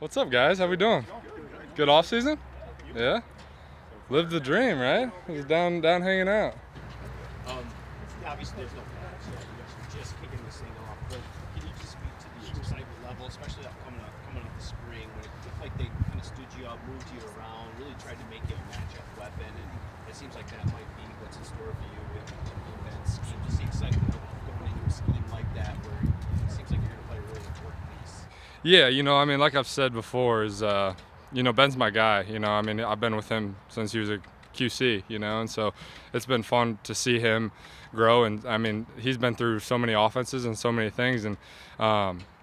What's up, guys? How we doing? Good off season? Yeah. Lived the dream, right? Was down hanging out. Obviously, there's no pads yet. You guys are just kicking this thing off. But can you just speak to the excitement level, especially coming off the spring, when it looked like they kind of stood you up, moved you around, really tried to make you a matchup weapon, and it seems like that might be what's in store for you in the event scheme. Just the excitement of going into a scheme like that, where it seems like you're going to play a really important piece. Yeah, like I've said before, is Ben's my guy. I've been with him since he was a QC, and so it's been fun to see him grow. And he's been through so many offenses and so many things, and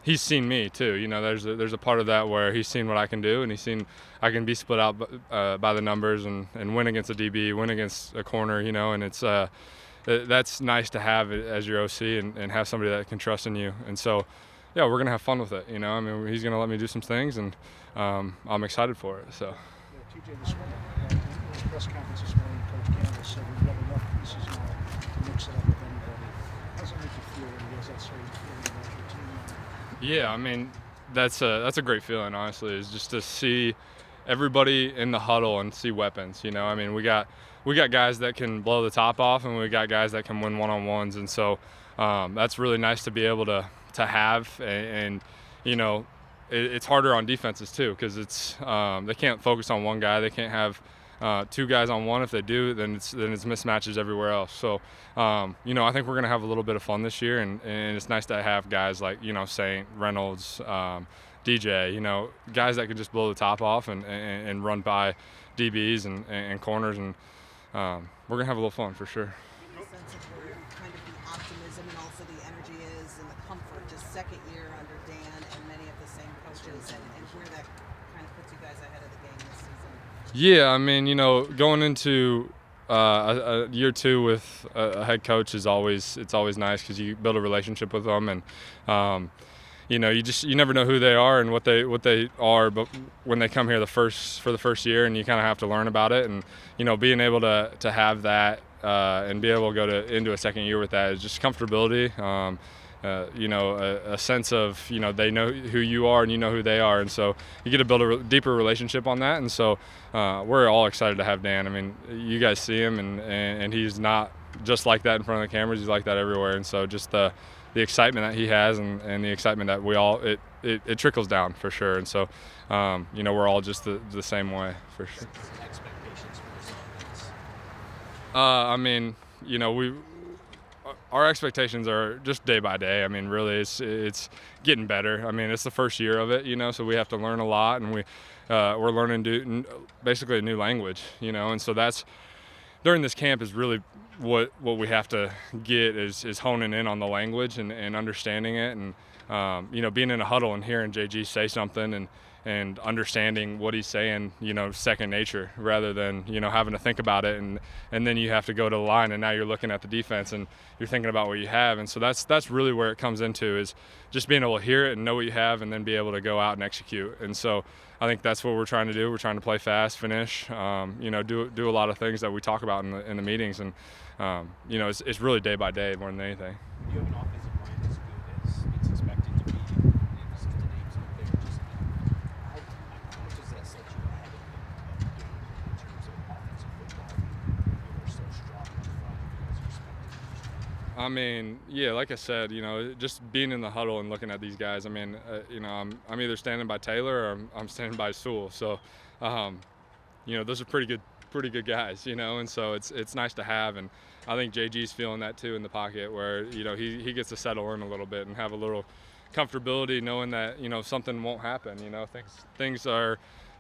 he's seen me too. There's a part of that where he's seen what I can do, and he's seen I can be split out by the numbers and win against a DB, win against a corner, and it's that's nice to have as your OC and have somebody that can trust in you. And so, yeah, we're gonna have fun with it. He's gonna let me do some things, and I'm excited for it. So. Yeah, TJ, this morning, in the press conference this morning, Coach Campbell said we have enough pieces now to mix it up with anybody. How does it make you feel when he has that sort of feeling about your team? Yeah, that's a great feeling, honestly, is just to see everybody in the huddle and see weapons. We got guys that can blow the top off, and we got guys that can win one-on-ones, and so that's really nice to be able to have. And it's harder on defenses too, because it's they can't focus on one guy. They can't have two guys on one. If they do, then it's mismatches everywhere else. So I think we're gonna have a little bit of fun this year, and it's nice to have guys like Saint, Reynolds, DJ, guys that can just blow the top off and run by DBs and corners, and we're gonna have a little fun for sure. Give me a sense of where kind of the optimism and also the energy is and the comfort, just second year under Dan and many of the same coaches, and where that kind of puts you guys ahead of the game this season. Yeah, going into a year two with a head coach it's always nice, because you build a relationship with them, and you never know who they are and what they are, but when they come here for the first year, and you kind of have to learn about it, and being able to have that and be able to go into a second year with that is just comfortability. A sense of they know who you are and you know who they are, and so you get to build a deeper relationship on that. And so we're all excited to have Dan. You guys see him, and he's not just like that in front of the cameras. He's like that everywhere, and so just the excitement that he has, and the excitement that we all it trickles down for sure. And so we're all just the same way for sure. Expectations for this offense? Our expectations are just day by day. Really, it's getting better. It's the first year of it, so we have to learn a lot, and we're learning basically a new language, and so that's during this camp is really what we have to get is honing in on the language and understanding it, and being in a huddle and hearing JG say something and understanding what he's saying, second nature, rather than having to think about it, and then you have to go to the line, and now you're looking at the defense and you're thinking about what you have. And so that's really where it comes into, is just being able to hear it and know what you have, and then be able to go out and execute. And so I think that's what we're trying to do. We're trying to play fast, finish, do a lot of things that we talk about in the meetings, and it's really day by day more than anything. When you have an offensive line as good as it's expected to be, emphasis to names up there, just how much does that set you ahead of the game in terms of offensive football? You are so strong in the front, you guys are expected to be strong. Like I said, just being in the huddle and looking at these guys. I'm either standing by Taylor or I'm standing by Sewell. So, those are pretty good guys, and so it's nice to have. And I think JG's feeling that too in the pocket, where he gets to settle in a little bit and have a little comfortability, knowing that something won't happen.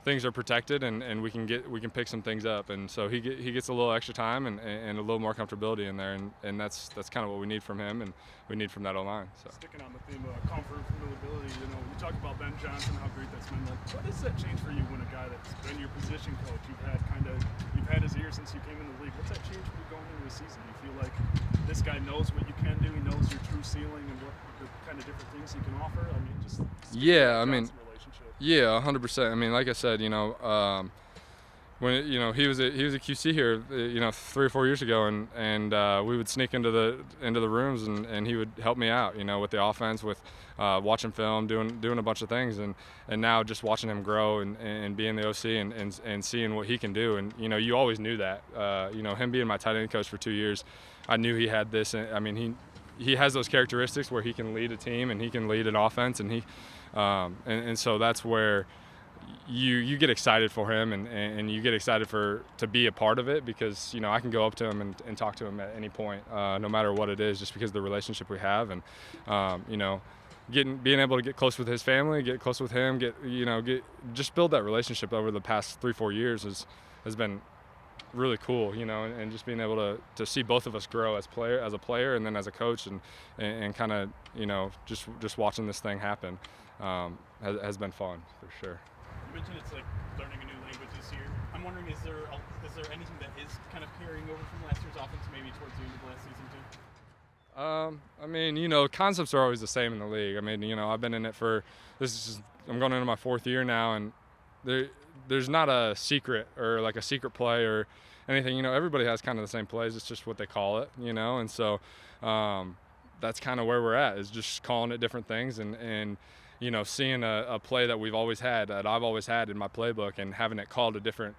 Things are protected, and we can pick some things up, and so he gets a little extra time and a little more comfortability in there, and that's kind of what we need from him, and we need from that O-line. So. Sticking on the theme of comfort, familiarity, you talk about Ben Johnson, how great that's been. Like, what does that change for you when a guy that's been your position coach, you've had his ear since you came in the league? What's that change for you going into the season? Do you feel like this guy knows what you can do, he knows your true ceiling and what the kind of different things he can offer? Yeah, 100%. Like I said, when he was a QC here 3 or 4 years ago, and we would sneak into the rooms, and he would help me out with the offense, with watching film, doing a bunch of things, and now just watching him grow and being the OC and seeing what he can do. And you always knew that. Him being my tight end coach for 2 years, I knew he had this. I mean, he has those characteristics where he can lead a team and he can lead an offense, and and so that's where you get excited for him, and you get excited to be a part of it, because I can go up to him and talk to him at any point, no matter what it is, just because of the relationship we have. And being able to get close with his family, get close with him, just build that relationship over the past 3-4 years has been really cool, and just being able to see both of us grow as a player and then as a coach, and kind of just watching this thing happen has been fun for sure. You mentioned it's like learning a new language this year. I'm wondering, is there anything that is kind of carrying over from last year's offense, maybe towards the end of last season too? I mean, concepts are always the same in the league. I mean, I've been in it I'm going into my 4th year now, and there's not a secret or like a secret play or anything. Everybody has kind of the same plays. It's just what they call it, and so that's kind of where we're at, is just calling it different things, and seeing a play that I've always had in my playbook, and having it called a different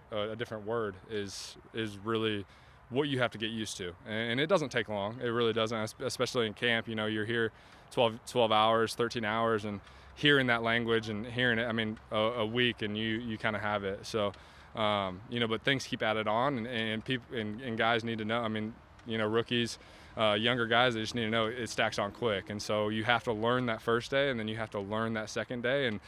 word is really what you have to get used to. And it doesn't take long. It really doesn't, especially in camp. You're here 12 hours, 13 hours, and hearing that language and hearing it, I mean, a week, and you kind of have it. So, but things keep added on, and people and guys need to know. I mean, rookies, younger guys, they just need to know it stacks on quick, and so you have to learn that first day, and then you have to learn that second day, and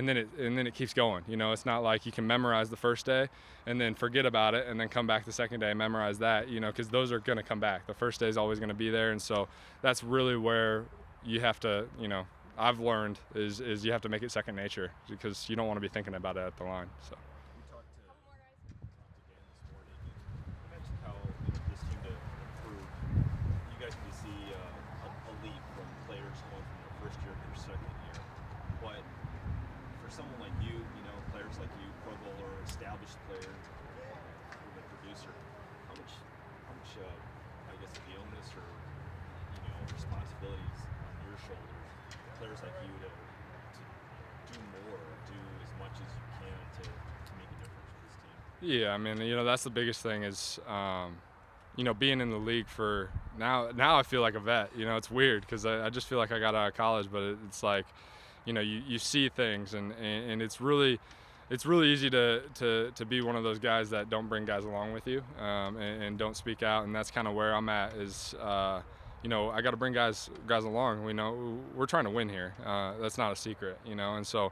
then it keeps going. It's not like you can memorize the first day and then forget about it and then come back the second day and memorize that, because those are going to come back. The first day is always going to be there, and so that's really where you have to, I've learned is you have to make it second nature, because you don't want to be thinking about it at the line. So. Someone like you, players like you, Pro Bowler, established player, proven producer, how much, I guess, the onus or responsibilities on your shoulders, players like you to do more, do as much as you can to make a difference for this team? Yeah, I mean, that's the biggest thing is, being in the league for now I feel like a vet. It's weird because I just feel like I got out of college, but it's like, you see things, and it's really easy to be one of those guys that don't bring guys along with you, and don't speak out, and that's kind of where I'm at. Is I got to bring guys along. We know we're trying to win here. That's not a secret, and so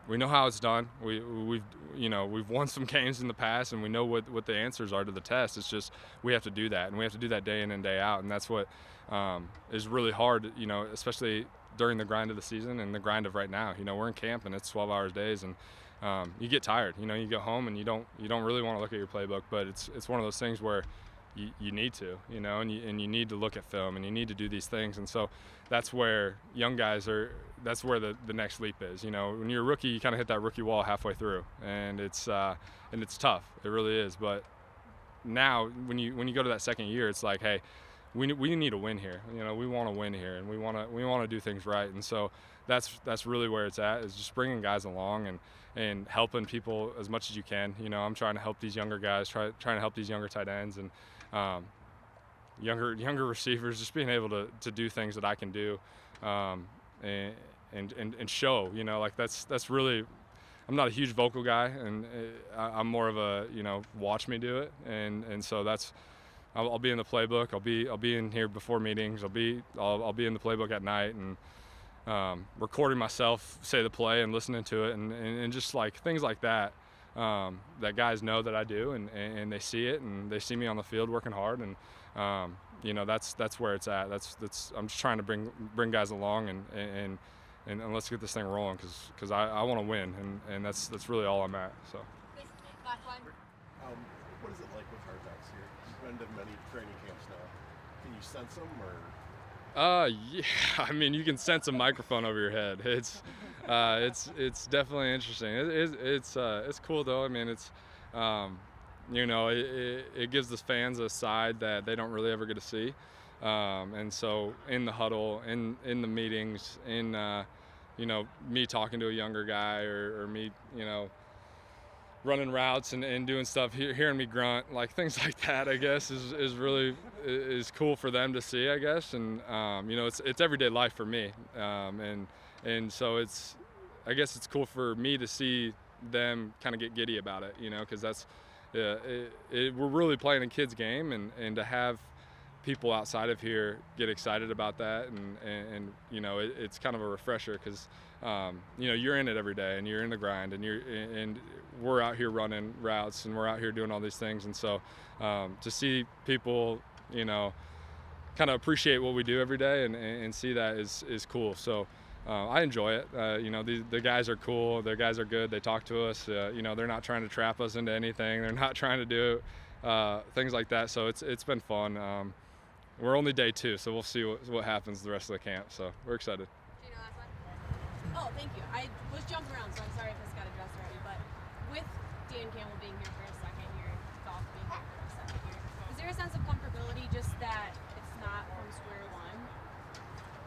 we know how it's done. We've won some games in the past, and we know what the answers are to the test. It's just we have to do that, and we have to do that day in and day out, and that's what is really hard, especially during the grind of the season and the grind of right now. We're in camp, and it's 12 hours days, and you get tired. You go home and you don't really want to look at your playbook, but it's one of those things where you need to, and you need to look at film, and you need to do these things. And so that's where young guys that's where the next leap is. When you're a rookie, you kind of hit that rookie wall halfway through, and it's tough. It really is. But now when you go to that second year, it's like, hey, we need to win here. We want to win here, and we want to do things right. And so that's really where it's at, is just bringing guys along and helping people as much as you can. I'm trying to help these younger guys, trying to help these younger tight ends and younger receivers, just being able to do things that I can do, and show. Like that's really. I'm not a huge vocal guy, and I'm more of a watch me do it, and so that's. I'll be in the playbook. I'll be in here before meetings. I'll be in the playbook at night, and recording myself say the play and listening to it, and just like things like that, that guys know that I do, and they see it, and they see me on the field working hard, and that's where it's at. That's I'm just trying to bring guys along, and let's get this thing rolling, because I want to win, and that's really all I'm at. So. What is it like with Hard Knocks here? You've been to many training camps now. Can you sense them, or Yeah. I mean, you can sense a microphone over your head. It's definitely interesting. It's cool though. I mean, it gives the fans a side that they don't really ever get to see. And so in the huddle, in the meetings, me talking to a younger guy or me, running routes and doing stuff, hearing me grunt, like things like that, I guess is really is cool for them to see, I guess. And it's everyday life for me, and so I guess it's cool for me to see them kind of get giddy about it, because that's we're really playing a kid's game, and to have people outside of here get excited about that, and it's kind of a refresher because you're in it every day and you're in the grind and we're out here running routes and we're out here doing all these things, and so to see people kind of appreciate what we do every day and see that is cool. So I enjoy it. The guys are cool. The guys are good. They talk to us. They're not trying to trap us into anything. They're not trying to do things like that. So it's been fun. We're only day 2, so we'll see what happens the rest of the camp. So we're excited. Gino, last one. Oh, thank you. I was jumping around, so I'm sorry if this got addressed already. But with Dan Campbell being here for a second year, Goff being here for a second year, is there a sense of comfortability just that it's not from square one?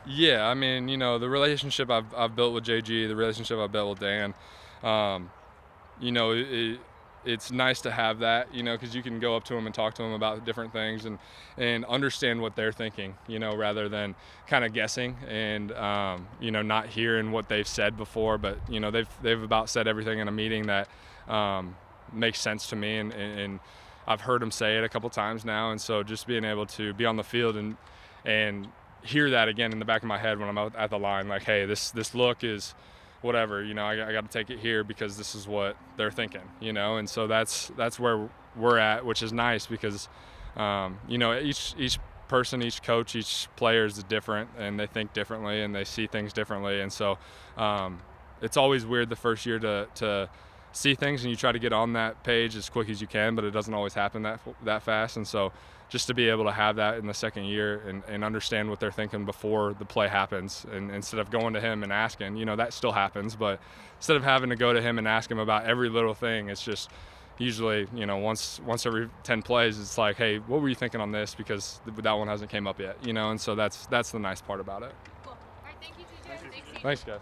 Yeah, I mean, the relationship I've built with JG, the relationship I've built with Dan, it's nice to have that, because you can go up to them and talk to them about different things and understand what they're thinking, rather than kind of guessing and, not hearing what they've said before. But, they've about said everything in a meeting that makes sense to me. And I've heard them say it a couple times now. And so just being able to be on the field and hear that again in the back of my head when I'm out at the line, like, hey, this look is whatever, I got to take it here because this is what they're thinking, and so that's where we're at, which is nice because, each person, each coach, each player is different and they think differently and they see things differently. And so it's always weird the first year to see things and you try to get on that page as quick as you can, but it doesn't always happen that fast. And so just to be able to have that in the second year and understand what they're thinking before the play happens, and instead of going to him and asking, that still happens, but instead of having to go to him and ask him about every little thing, it's just usually, once every 10 plays, it's like, hey, what were you thinking on this? Because that one hasn't came up yet, and so that's the nice part about it. Cool. All right, thank you, TJ. Thanks, Thanks, guys.